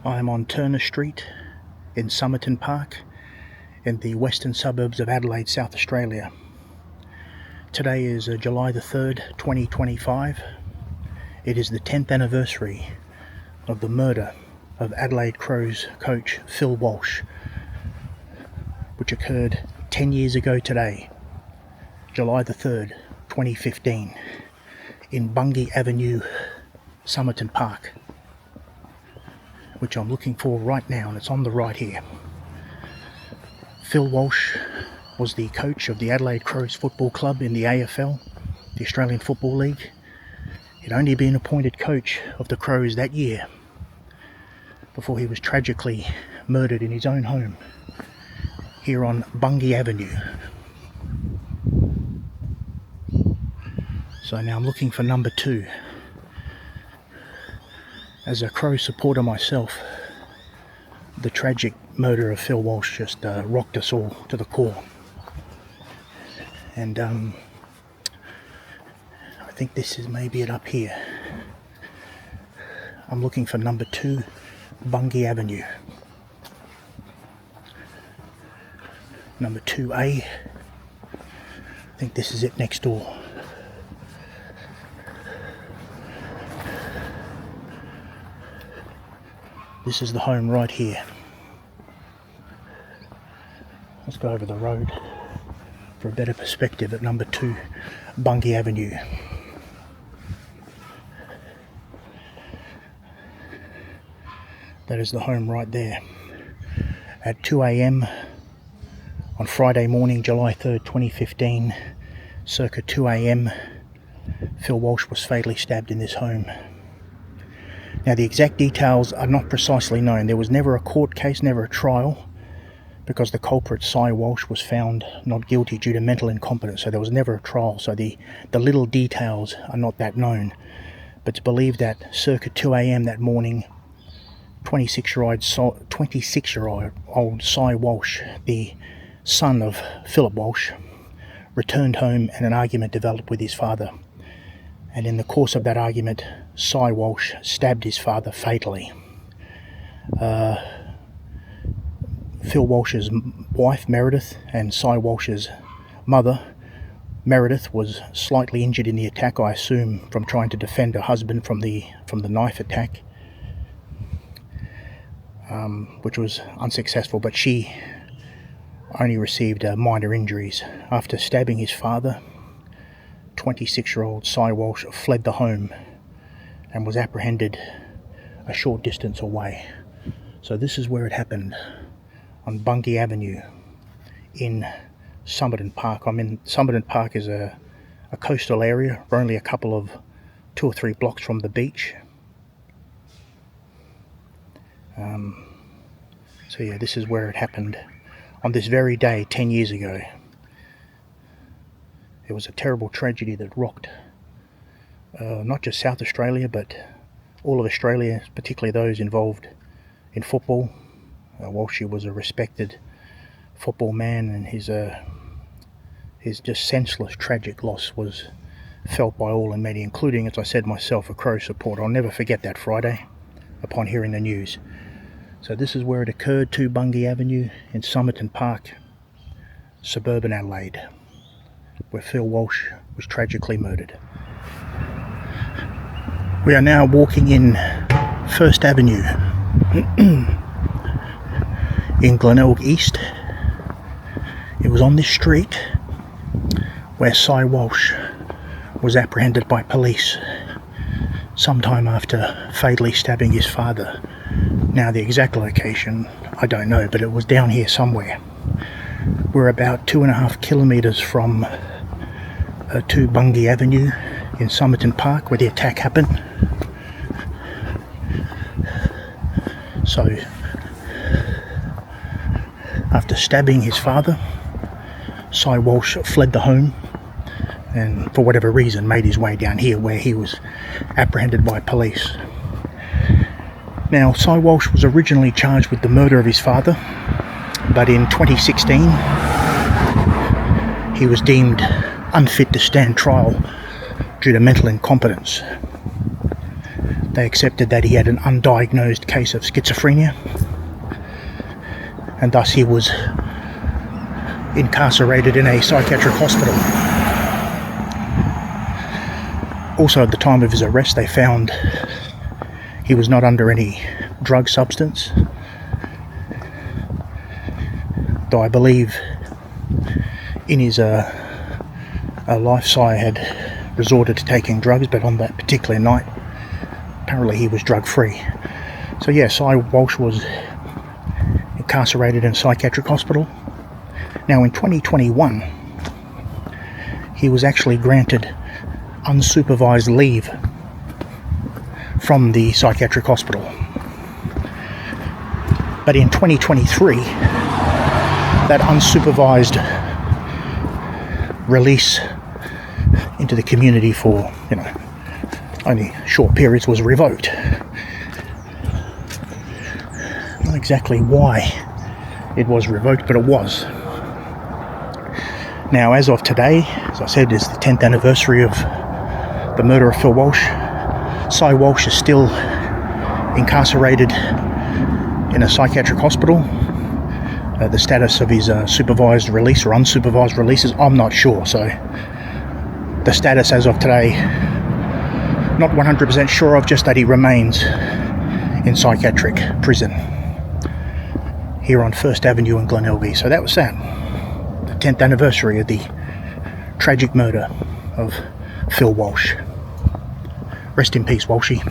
I'm on Turner Street in Somerton Park in the western suburbs of Adelaide, South Australia. Today is July the 3rd, 2025. It is the 10th anniversary of the murder of Adelaide Crows coach Phil Walsh, which occurred 10 years ago today, July the 3rd, 2015, in Bungie Avenue, Somerton Park, which I'm looking for right now, and it's on the right here. Phil Walsh was the coach of the Adelaide Crows Football Club in the AFL, the Australian Football League. He'd only been appointed coach of the Crows that year before he was tragically murdered in his own home here on Bungie Avenue. So now I'm looking for number 2. As a Crow supporter myself, the tragic murder of Phil Walsh just rocked us all to the core. And I think this is maybe it up here. I'm looking for number 2, Bungie Avenue. Number 2A. I think this is it next door. This is the home right here. Let's go over the road for a better perspective at number 2, Bungie Avenue. That is the home right there. At 2 a.m. on Friday morning, July 3rd, 2015, circa 2 a.m, Phil Walsh was fatally stabbed in this home. Now, the exact details are not precisely known. There was never a court case, never a trial, because the culprit, Cy Walsh, was found not guilty due to mental incompetence. So there was never a trial. So the little details are not that known. But it's believed that circa 2 a.m. that morning, 26-year-old Cy Walsh, the son of Philip Walsh, returned home and an argument developed with his father. And in the course of that argument, Cy Walsh stabbed his father fatally. Phil Walsh's wife, Meredith, and Cy Walsh's mother, Meredith, was slightly injured in the attack, I assume from trying to defend her husband from the knife attack, which was unsuccessful, but she only received minor injuries. After stabbing his father, 26-year-old Cy Walsh fled the home and was apprehended a short distance away. So this is where it happened, on Bungie Avenue in Somerton Park. Somerton Park is a coastal area. We're only a couple of 2 or 3 blocks from the beach. So yeah, this is where it happened on this very day 10 years ago. It was a terrible tragedy that rocked not just South Australia, but all of Australia, particularly those involved in football. Walsh was a respected football man, and his just senseless, tragic loss was felt by all and many, including, as I said myself, a Crow supporter. I'll never forget that Friday upon hearing the news. So this is where it occurred, 2 Bungie Avenue in Somerton Park, suburban Adelaide, where Phil Walsh was tragically murdered. We are now walking in First Avenue in Glenelg East. It was on this street where Cy Walsh was apprehended by police sometime after fatally stabbing his father. Now, the exact location, I don't know, but it was down here somewhere. We're about 2.5 kilometres from 2 Bungie Avenue in Somerton Park, where the attack happened. So, after stabbing his father, Cy Walsh fled the home and, for whatever reason, made his way down here where he was apprehended by police. Now, Cy Walsh was originally charged with the murder of his father, but in 2016 he was deemed unfit to stand trial due to mental incompetence. They accepted that he had an undiagnosed case of schizophrenia, and thus he was incarcerated in a psychiatric hospital. Also, at the time of his arrest, they found he was not under any drug substance, though I believe in his life Sy had resorted to taking drugs, but on that particular night apparently he was drug free. So yeah, Sy Walsh was incarcerated in a psychiatric hospital. Now in 2021 he was actually granted unsupervised leave from the psychiatric hospital, but in 2023 that unsupervised release into the community for, only short periods was revoked. Not exactly why it was revoked, but it was. Now, as of today, as I said, is the 10th anniversary of the murder of Phil Walsh. Sy Walsh is still incarcerated in a psychiatric hospital. The status of his supervised release or unsupervised releases, I'm not sure. So the status as of today, not 100% sure of, just that he remains in psychiatric prison here on 1st Avenue in Glenelg. So that was sad. The 10th anniversary of the tragic murder of Phil Walsh. Rest in peace, Walshy.